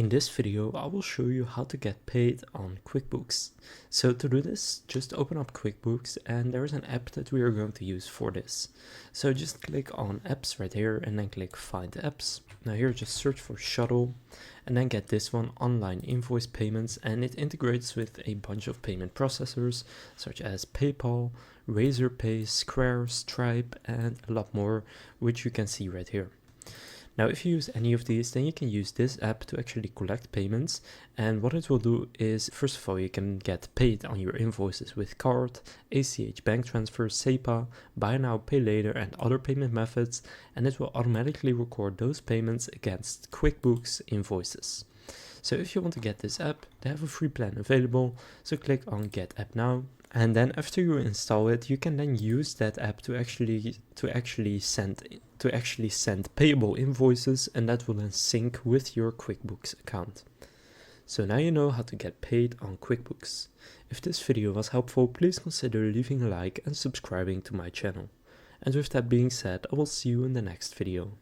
In this video, I will show you how to get paid on QuickBooks. So to do this, just open up QuickBooks and there is an app that we are going to use for this. So just click on apps right here and then click find apps. Now here just search for Shuttle and then get this one, online invoice payments, and it integrates with a bunch of payment processors such as PayPal, Razorpay, Square, Stripe, and a lot more, which you can see right here. Now, if you use any of these, then you can use this app to actually collect payments. And what it will do is, first of all, you can get paid on your invoices with card, ACH bank transfer, SEPA, buy now, pay later, and other payment methods. And it will automatically record those payments against QuickBooks invoices. So if you want to get this app, they have a free plan available. So click on Get App Now. And then after you install it, you can then use that app to actually send payable invoices, and that will then sync with your QuickBooks account. So now you know how to get paid on QuickBooks. If this video was helpful, please consider leaving a like and subscribing to my channel. And with that being said, I will see you in the next video.